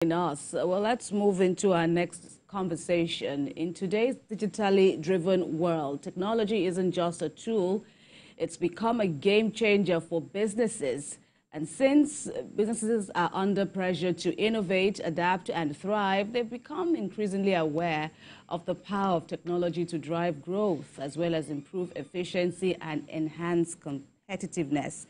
us. Well, let's move into our next conversation. In today's digitally driven world, technology isn't just a tool, it's become a game changer for businesses. And since businesses are under pressure to innovate, adapt, and thrive, they've become increasingly aware of the power of technology to drive growth, as well as improve efficiency and enhance competitiveness.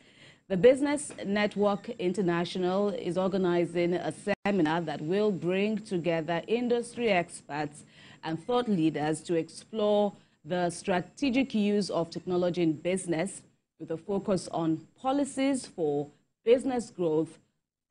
The Business Network International is organizing a seminar that will bring together industry experts and thought leaders to explore the strategic use of technology in business, with a focus on policies for business growth,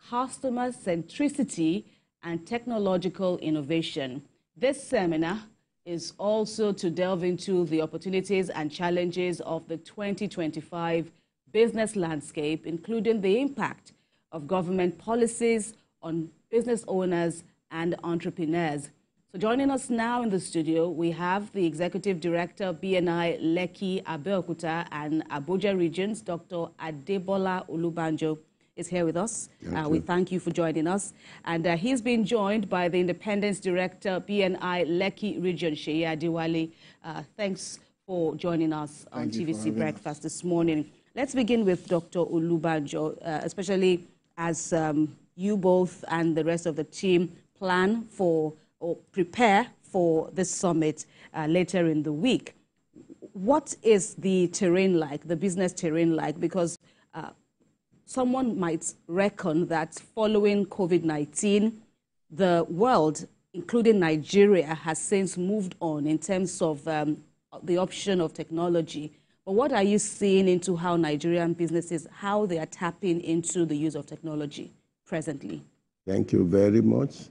customer centricity, and technological innovation. This seminar is also to delve into the opportunities and challenges of the 2025 business landscape, including the impact of government policies on business owners and entrepreneurs. So joining us now in the studio, we have the Executive Director, BNI Lekki, Abeokuta, and Abuja Regions, Dr. Adebola Olubanjo, is here with us. We thank you for joining us. And he's been joined by the Independence Director, BNI Lekki Region, Seyi Adewale. Thanks for joining us on TVC Breakfast this morning. Let's begin with Dr. Olubanjo, especially as you both and the rest of the team plan for or prepare for this summit later in the week. What is the terrain like, the business terrain like? Because someone might reckon that following COVID-19, the world, including Nigeria, has since moved on in terms of the option of technology. But what are you seeing into how Nigerian businesses, how they are tapping into the use of technology presently? Thank you very much.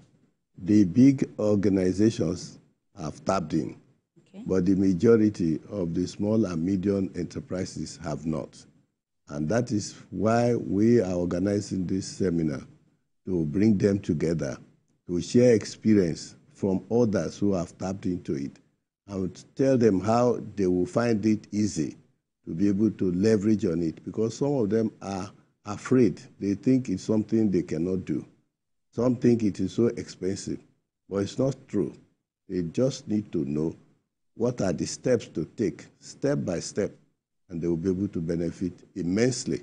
The big organizations have tapped in, but the majority of the small and medium enterprises have not. And that is why we are organizing this seminar, to bring them together, to share experience from others who have tapped into it, and to tell them how they will find it easy to be able to leverage on it, because some of them are afraid. They think it's something they cannot do. Some think it is so expensive, but it's not true. They just need to know what are the steps to take, step by step, and they will be able to benefit immensely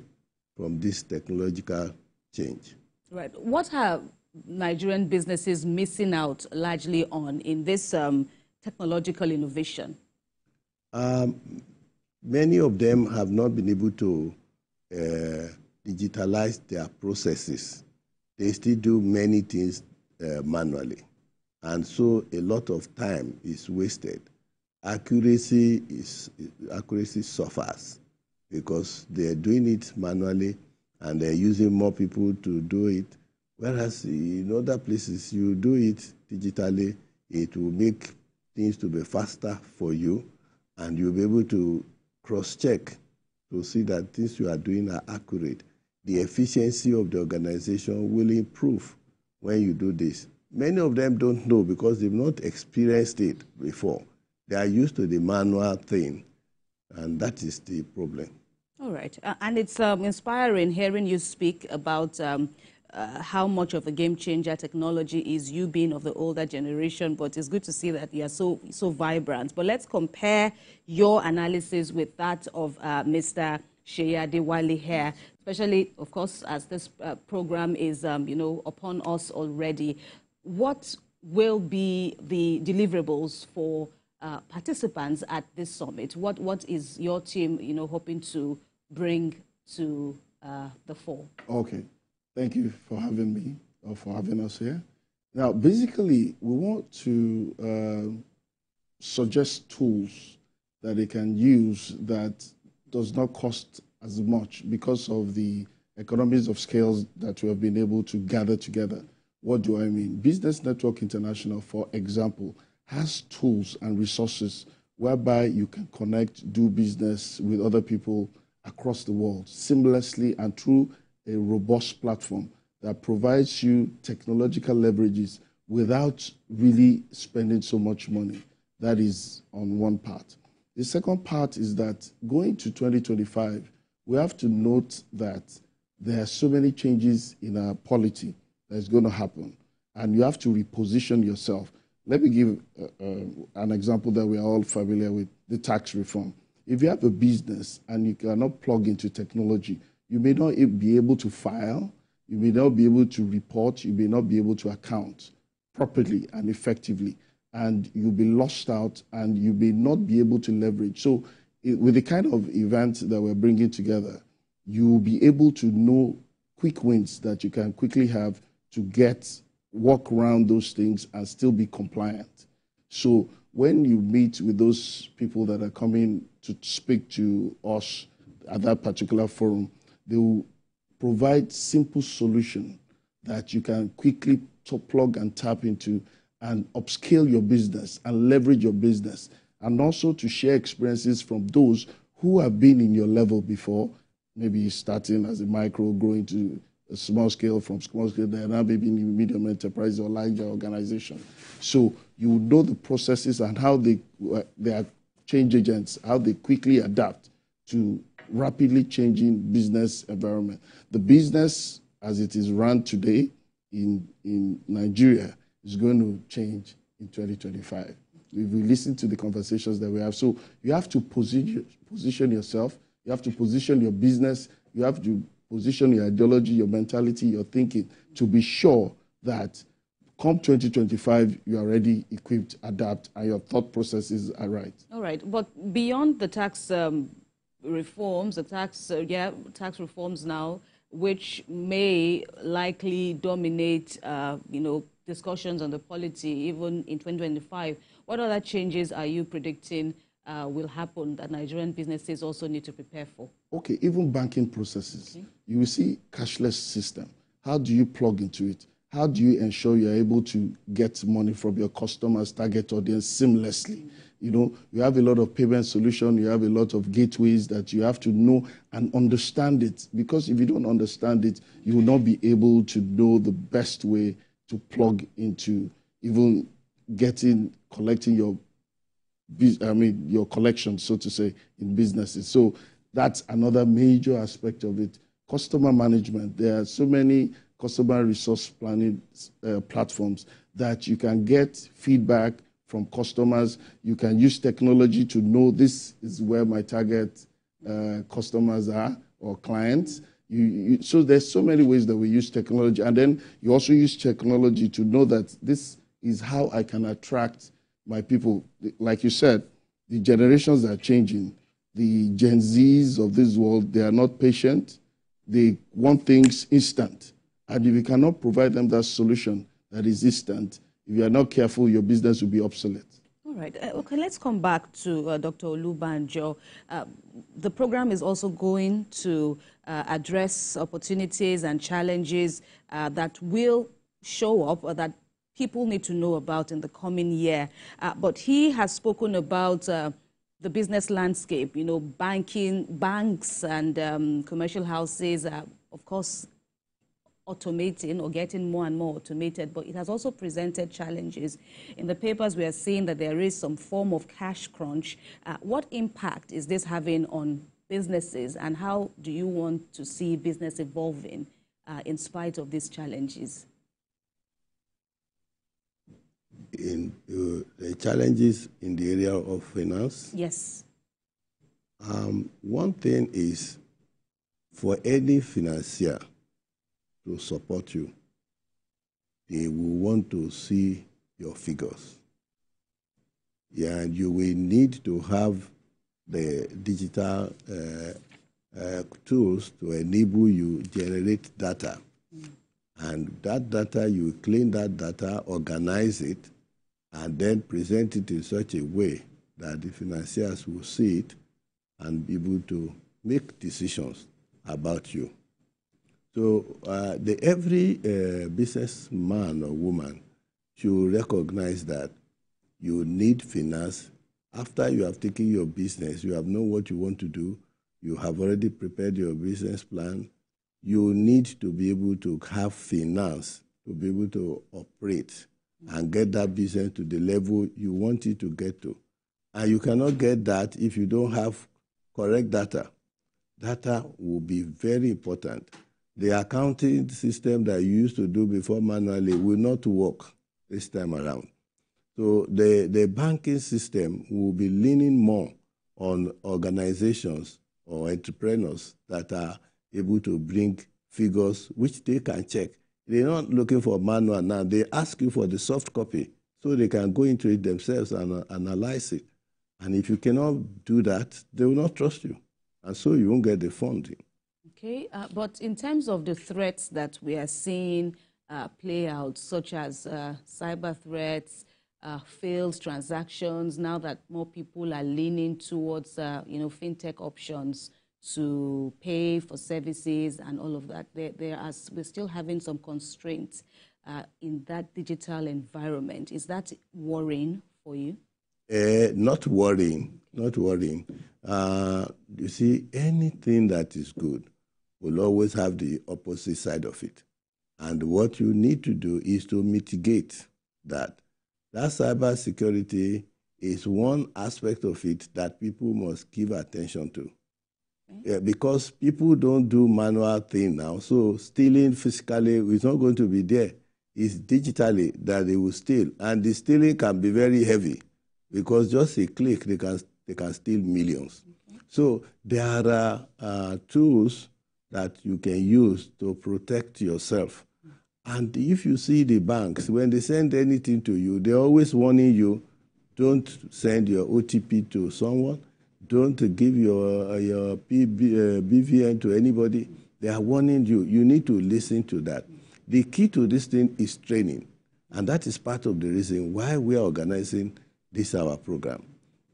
from this technological change. Right. What are Nigerian businesses missing out largely on in this technological innovation? Many of them have not been able to digitalize their processes. They still do many things manually. And so a lot of time is wasted. Accuracy suffers because they're doing it manually and they're using more people to do it. Whereas in other places, you do it digitally, it will make things to be faster for you, and you'll be able to cross-check to see that things you are doing are accurate. The efficiency of the organization will improve when you do this. Many of them don't know because they've not experienced it before. They are used to the manual thing, and that is the problem. All right. And it's inspiring hearing you speak about how much of a game changer technology is, you being of the older generation, but it's good to see that you are so vibrant. But let's compare your analysis with that of Mr. Seyi Adewale here, especially, of course, as this program is, upon us already. What will be the deliverables for participants at this summit? What is your team, hoping to bring to the fore? Okay. Thank you for having me, or for having us here. Now, basically, we want to suggest tools that they can use that does not cost as much because of the economies of scales that we have been able to gather together. What do I mean? Business Network International, for example, has tools and resources whereby you can connect, do business with other people across the world seamlessly and through a robust platform that provides you technological leverages without really spending so much money. That is on one part. The second part is that going to 2025, we have to note that there are so many changes in our polity that's going to happen. and you have to reposition yourself. Let me give an example that we are all familiar with, the tax reform. If you have a business and you cannot plug into technology, you may not be able to file, you may not be able to report, you may not be able to account properly and effectively, and you'll be lost out and you may not be able to leverage. So with the kind of event that we're bringing together, you'll be able to know quick wins that you can quickly have to walk around those things and still be compliant. So when you meet with those people that are coming to speak to us at that particular forum, they will provide simple solution that you can quickly plug and tap into and upscale your business and leverage your business, and also to share experiences from those who have been in your level before, maybe starting as a micro, growing to a small scale, from small scale, they're now maybe in a medium enterprise or larger organization. So you know the processes and how they are change agents, how they quickly adapt to rapidly changing business environment. The business as it is run today in Nigeria is going to change in 2025. If we listen to the conversations that we have. So you have to position yourself, you have to position your business, you have to position your ideology, your mentality, your thinking, to be sure that come 2025, you are ready, equipped, adapt, and your thought processes are right. All right, but beyond the tax reforms, the tax reforms now, which may likely dominate, discussions on the polity even in 2025, what other changes are you predicting will happen that Nigerian businesses also need to prepare for? Okay, even banking processes. Okay. You will see cashless system. How do you plug into it? How do you ensure you're able to get money from your customers' target audience seamlessly? You know, you have a lot of payment solutions, you have a lot of gateways that you have to know and understand it. Because if you don't understand it, you will not be able to know the best way to plug into even collecting your collection, so to say, in businesses. So that's another major aspect of it. Customer management. There are so many customer resource planning platforms that you can get feedback from customers. You can use technology to know this is where my target customers are or clients. So there's so many ways that we use technology. And then you also use technology to know that this is how I can attract my people. Like you said, the generations are changing. The Gen Zs of this world, they are not patient. They want things instant. And if you cannot provide them that solution that is instant, if you are not careful, your business will be obsolete. All right. Okay, let's come back to Dr. Olubanjo. The program is also going to address opportunities and challenges that will show up or that people need to know about in the coming year. But he has spoken about the business landscape, banks and commercial houses, of course, automating or getting more and more automated, but it has also presented challenges. In the papers, we are seeing that there is some form of cash crunch. What impact is this having on businesses, and how do you want to see business evolving in spite of these challenges? In the challenges in the area of finance? Yes. One thing is, for any financier to support you, they will want to see your figures. Yeah, and you will need to have the digital tools to enable you generate data. And that data, you clean that data, organize it, and then present it in such a way that the financiers will see it and be able to make decisions about you. So every businessman or woman should recognize that you need finance. After you have taken your business, you have known what you want to do, you have already prepared your business plan, you need to be able to have finance to be able to operate and get that business to the level you want it to get to. And you cannot get that if you don't have correct data. Data will be very important. The accounting system that you used to do before manually will not work this time around. So the banking system will be leaning more on organizations or entrepreneurs that are able to bring figures which they can check. They're not looking for manual now. They ask you for the soft copy so they can go into it themselves and analyze it. And if you cannot do that, they will not trust you. And so you won't get the funding. Okay, but in terms of the threats that we are seeing play out, such as cyber threats, failed transactions, now that more people are leaning towards, fintech options to pay for services and all of that, we're still having some constraints in that digital environment. Is that worrying for you? Not worrying, not worrying. You see, anything that is good will always have the opposite side of it. And what you need to do is to mitigate that. That cyber security is one aspect of it that people must give attention to. Okay. Because people don't do manual thing now, so stealing physically is not going to be there. It's digitally that they will steal. And the stealing can be very heavy because just a click, they can steal millions. Okay. So there are tools that you can use to protect yourself. And if you see the banks, when they send anything to you, they're always warning you, don't send your OTP to someone, don't give your BVN to anybody. They are warning you. You need to listen to that. The key to this thing is training. And that is part of the reason why we are organizing this our program.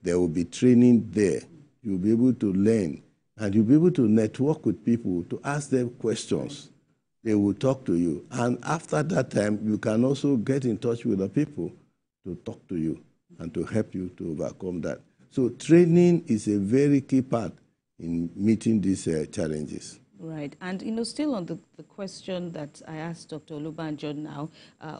There will be training there. You'll be able to learn. And you'll be able to network with people, to ask them questions. They will talk to you. And after that time, you can also get in touch with the people to talk to you and to help you to overcome that. So training is a very key part in meeting these challenges. Right. And, still on the question that I asked Dr. Olubanjo now,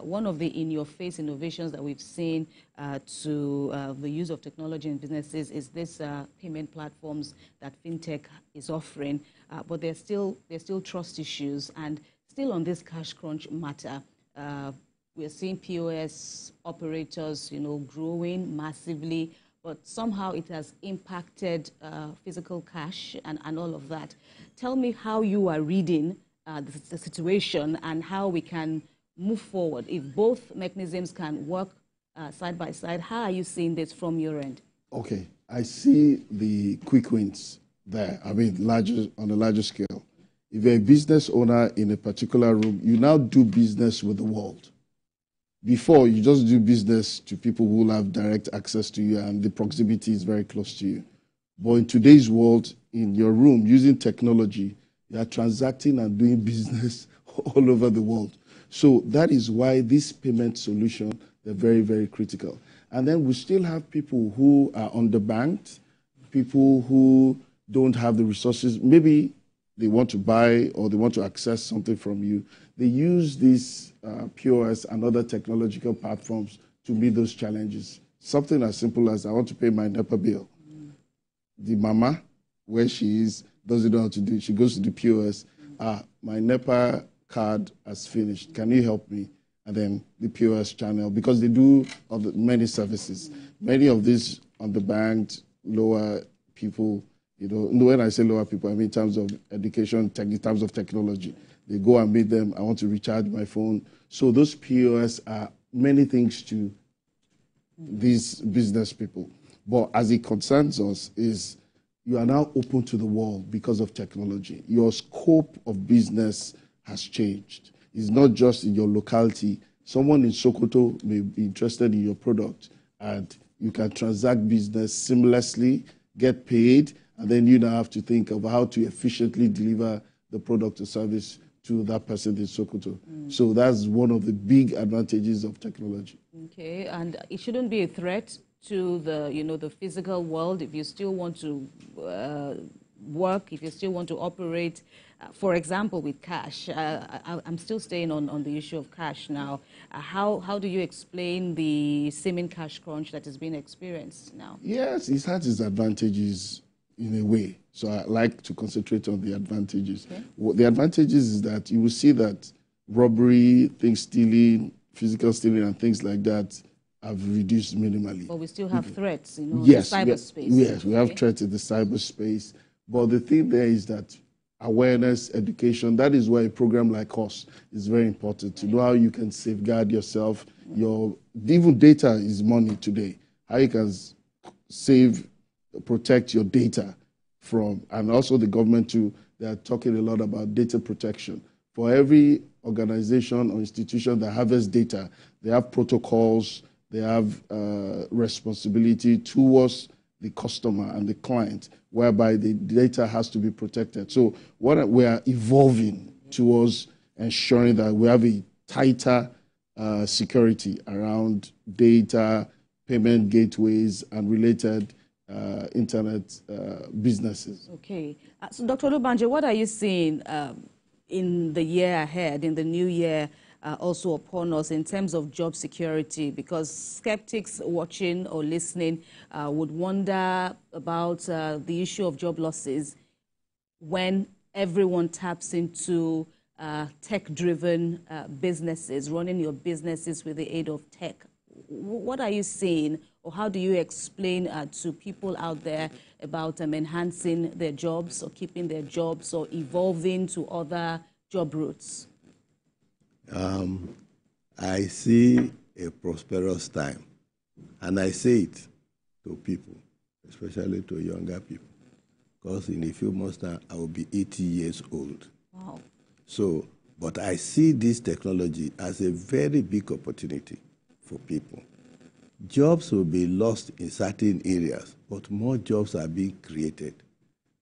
one of the in-your-face innovations that we've seen to the use of technology in businesses is this payment platforms that fintech is offering. But there's still trust issues. And still on this cash crunch matter, we're seeing POS operators, growing massively. But somehow it has impacted physical cash and all of that. Tell me how you are reading the situation and how we can move forward. If both mechanisms can work side by side, how are you seeing this from your end? Okay, I see the quick wins there. I mean, on a larger scale. If you're a business owner in a particular room, you now do business with the world. Before, you just do business to people who will have direct access to you and the proximity is very close to you. But in today's world, in your room, using technology, you are transacting and doing business all over the world. So that is why this payment solution, they're very, very critical. And then we still have people who are underbanked, people who don't have the resources. Maybe they want to buy or they want to access something from you. They use these POS and other technological platforms to meet those challenges. Something as simple as I want to pay my NEPA bill. The mama, where she is, doesn't know how to do it. She goes to the POS. My NEPA card has finished. Can you help me? And then the POS channel, because they do many services. Many of these underbanked, lower people, when I say lower people, I mean in terms of education, in terms of technology. They go and meet them. I want to recharge my phone. So those POS are many things to these business people. But as it concerns us is you are now open to the world because of technology. Your scope of business has changed. It's not just in your locality. Someone in Sokoto may be interested in your product and you can transact business seamlessly, get paid, and then you now have to think of how to efficiently deliver the product or service to that person in Sokoto. So that's one of the big advantages of technology. Okay, and it shouldn't be a threat to the, the physical world if you still want to work, if you still want to operate, for example, with cash. I'm still staying on the issue of cash now. How do you explain the seeming cash crunch that is being experienced now? Yes, it has its advantages in a way. So I like to concentrate on the advantages. Okay. The advantages is that you will see that robbery, things stealing, physical stealing, and things like that have reduced minimally. But we still have threats, you know, yes, in cyberspace. Yes, we have threats in the cyberspace. But the thing there is that awareness, education, that is why a program like us is very important, to know how you can safeguard yourself. Even data is money today. How you can save, protect your data from, and also the government too, they are talking a lot about data protection. For every organization or institution that harvests data, they have protocols, they have responsibility towards the customer and the client, whereby the data has to be protected. So what we are evolving towards ensuring that we have a tighter security around data, payment gateways, and related internet businesses. Okay. So Dr. Lubanje, what are you seeing in the year ahead, in the new year, also upon us in terms of job security? Because skeptics watching or listening would wonder about the issue of job losses when everyone taps into tech-driven businesses, running your businesses with the aid of tech. What are you seeing, or how do you explain to people out there about enhancing their jobs or keeping their jobs or evolving to other job routes? I see a prosperous time, and I say it to people, especially to younger people, because in a few months time I will be 80 years old. Wow. So, but I see this technology as a very big opportunity for people. Jobs will be lost in certain areas, but more jobs are being created.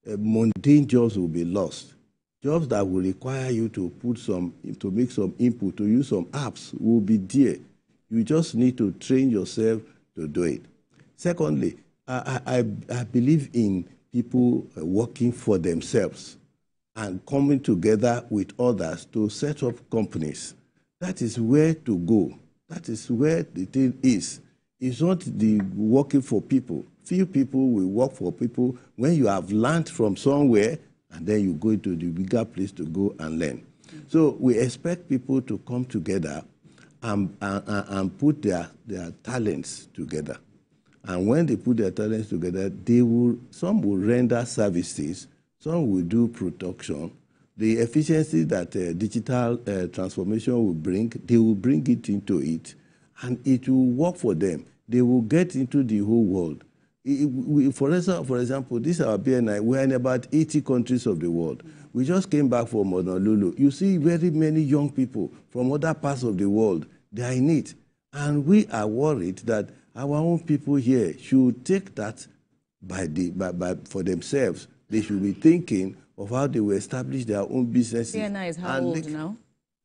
Mundane jobs will be lost. Jobs that will require you to make some input, to use some apps will be there. You just need to train yourself to do it. Secondly, I believe in people working for themselves and coming together with others to set up companies. That is where to go. That is where the thing is. It's not the working for people. Few people will work for people when you have learned from somewhere, and then you go to the bigger place to go and learn. So we expect people to come together and put their talents together. And when they put their talents together, some will render services, some will do production. The efficiency that digital transformation will bring, they will bring it into it, and it will work for them. They will get into the whole world. For example, this is our BNI. We're in about 80 countries of the world. We just came back from Honolulu. You see very many young people from other parts of the world. They are in it. And we are worried that our own people here should take that for themselves. They should be thinking of how they will establish their own businesses. BNI is how old now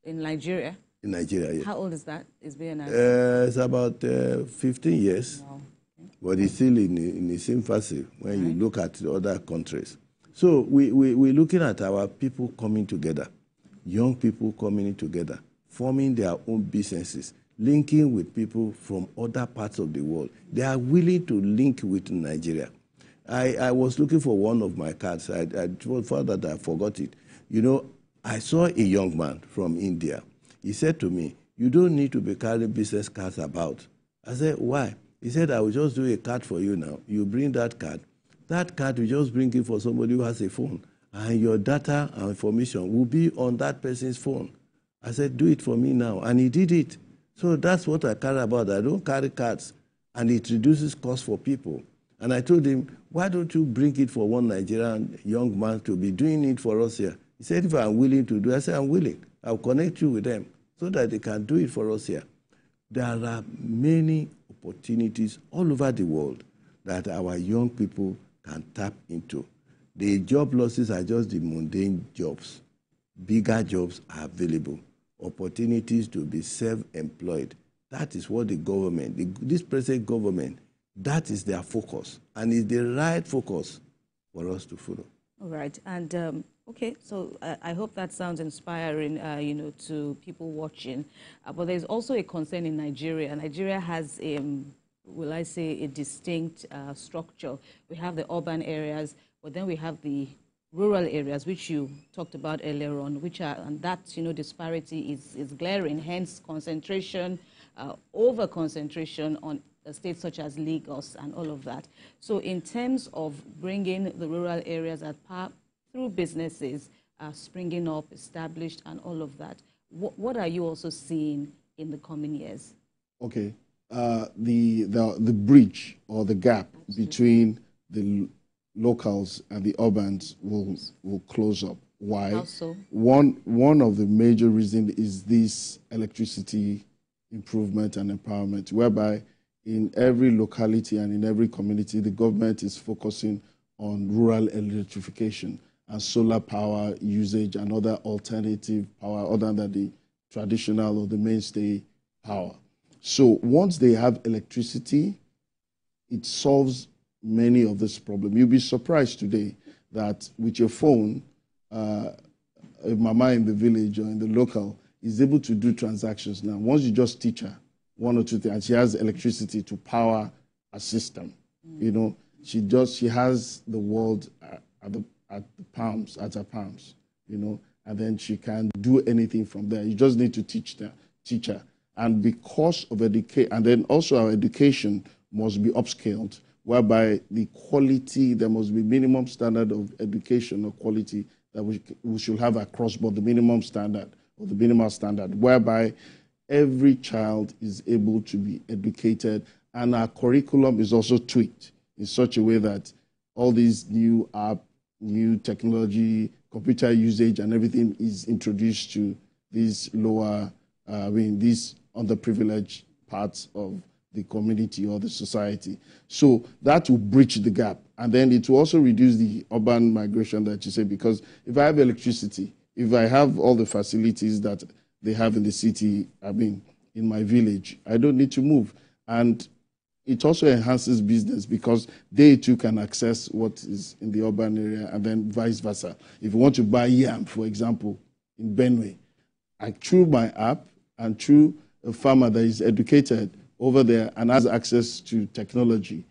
in Nigeria? In Nigeria, yes. How old is that? Is BNI? It's about 15 years. Wow. Okay. But it's still in its infancy when you look at the other countries. So we're looking at our people coming together, young people coming together, forming their own businesses, linking with people from other parts of the world. They are willing to link with Nigeria. I was looking for one of my cards. I thought that I forgot it. You know, I saw a young man from India. He said to me, "You don't need to be carrying business cards about." I said, "Why?" He said, "I will just do a card for you now. You bring that card. That card, you just bring it for somebody who has a phone. And your data and information will be on that person's phone." I said, "Do it for me now." And he did it. So that's what I care about. I don't carry cards. And it reduces cost for people. And I told him, "Why don't you bring it for one Nigerian young man to be doing it for us here?" He said, "If I'm willing to do it," I said, "I'm willing. I'll connect you with them so that they can do it for us here." There are many opportunities all over the world that our young people can tap into. The job losses are just the mundane jobs. Bigger jobs are available. Opportunities to be self-employed. That is what the government, this present government, that is their focus. And it's the right focus for us to follow. All right. And okay, so I hope that sounds inspiring, to people watching. But there's also a concern in Nigeria. Nigeria has will I say, a distinct structure. We have the urban areas, but then we have the rural areas, which you talked about earlier on, which are, and that, disparity is glaring, hence concentration, over-concentration on states such as Lagos and all of that. So in terms of bringing the rural areas at par through businesses springing up, established, and all of that, what are you also seeing in the coming years? Okay. The bridge or the gap between the locals and the urbans will close up. Why? How so? One of the major reasons is this electricity improvement and empowerment, whereby in every locality and in every community, the government is focusing on rural electrification and solar power usage and other alternative power other than the traditional or the mainstay power. So once they have electricity, it solves many of this problem. You'll be surprised today that with your phone, a mama in the village or in the local is able to do transactions now. Once you just teach her one or two things, and she has electricity to power a system. She has the world at her palms, and then she can do anything from there. You just need to teach her. And because of education, and then also our education must be upscaled, whereby the quality, there must be minimum standard of education or quality that we should have across board, the minimum standard or the minimal standard, whereby every child is able to be educated, and our curriculum is also tweaked in such a way that all these new new technology, computer usage and everything is introduced to these these underprivileged parts of the community or the society. So that will bridge the gap. And then it will also reduce the urban migration that you say, because if I have electricity, if I have all the facilities that they have in the city, in my village, I don't need to move. And it also enhances business because they too can access what is in the urban area, and then vice versa. If you want to buy yam, for example, in Benue, through my app and through a farmer that is educated over there and has access to technology,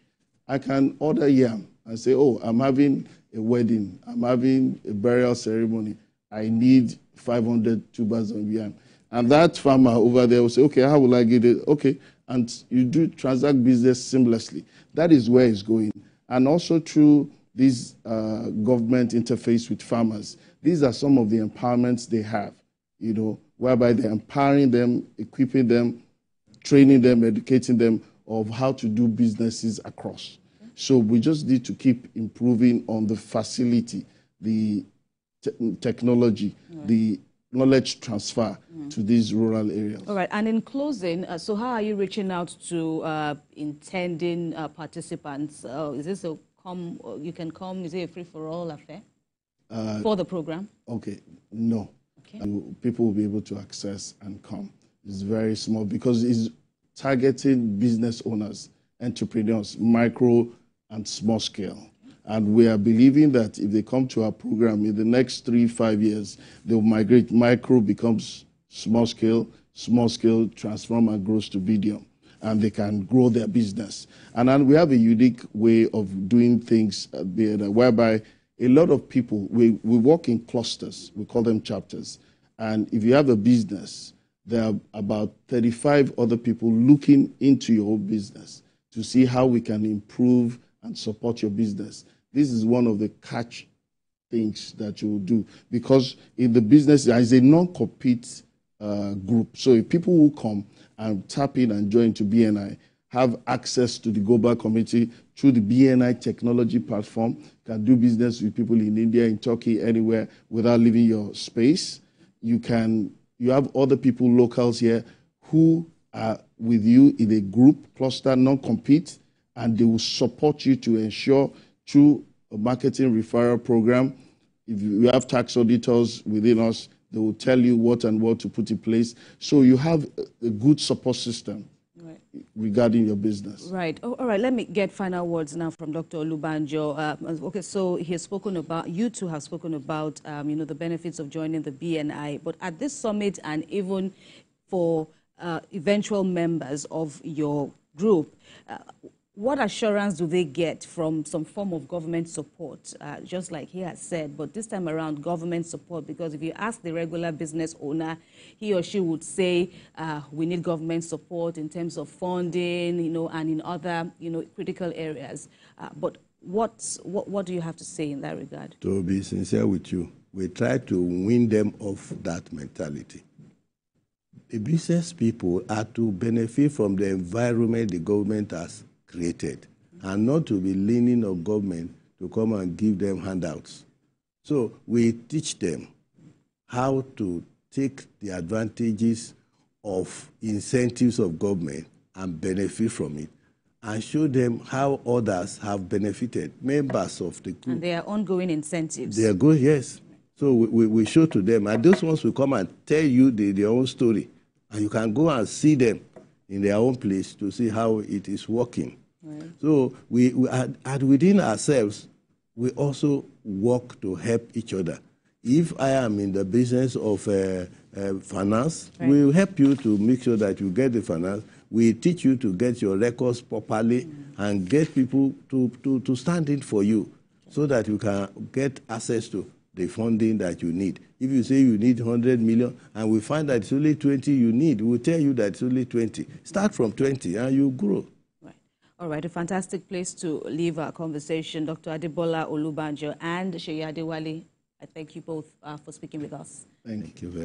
I can order yam and say, oh, I'm having a wedding, I'm having a burial ceremony, I need 500 tubers of yam. And that farmer over there will say, okay, how will I get it? Okay, and you do transact business seamlessly. That is where it's going. And also through this government interface with farmers, these are some of the empowerments they have, whereby they're empowering them, equipping them, training them, educating them of how to do businesses across. So we just need to keep improving on the facility, the technology, the knowledge transfer to these rural areas. All right, and in closing, so how are you reaching out to intending participants? Is this you can come, is it a free-for-all affair for the program? Okay, no. Okay. People will be able to access and come. It's very small because it's targeting business owners, entrepreneurs, micro and small scale. And we are believing that if they come to our program in the next 3-5 years, they will migrate. Micro becomes small scale transform and grows to medium, and they can grow their business. And then we have a unique way of doing things whereby a lot of people, we work in clusters, we call them chapters. And if you have a business, there are about 35 other people looking into your business to see how we can improve and support your business. This is one of the catch things that you will do, because in the business there is a non-compete group. So if people who come and tap in and join to BNI have access to the global community through the BNI technology platform, can do business with people in India, in Turkey, anywhere without leaving your space. You have other people, locals here, who are with you in a group, cluster, non-compete, and they will support you to ensure through a marketing referral program. If you have tax auditors within us, they will tell you what to put in place. So you have a good support system regarding your business. Right. Oh, all right. Let me get final words now from Dr. Olubanjo. Okay, so he has spoken about, you two have spoken about, the benefits of joining the BNI. But at this summit, and even for eventual members of your group, what assurance do they get from some form of government support, just like he has said, but this time around government support? Because if you ask the regular business owner, he or she would say, we need government support in terms of funding, and in other, critical areas. But what do you have to say in that regard? To be sincere with you, we try to win them off that mentality. The business people are to benefit from the environment the government has created, and not to be leaning on government to come and give them handouts. So we teach them how to take the advantages of incentives of government and benefit from it, and show them how others have benefited, members of the group. And there are ongoing incentives. They are good, yes. So we show to them, and those ones will come and tell you their own story, and you can go and see them in their own place to see how it is working. Right. So and within ourselves, we also work to help each other. If I am in the business of finance, right, we will help you to make sure that you get the finance. We teach you to get your records properly and get people to stand in for you, so that you can get access to the funding that you need. If you say you need 100 million and we find that it's only 20 you need, we'll tell you that it's only 20. Start from 20 and you grow. Right. All right, a fantastic place to leave our conversation. Dr. Adebola Olubanjo and Seyi Adewale, I thank you both for speaking with us. Thank you very much.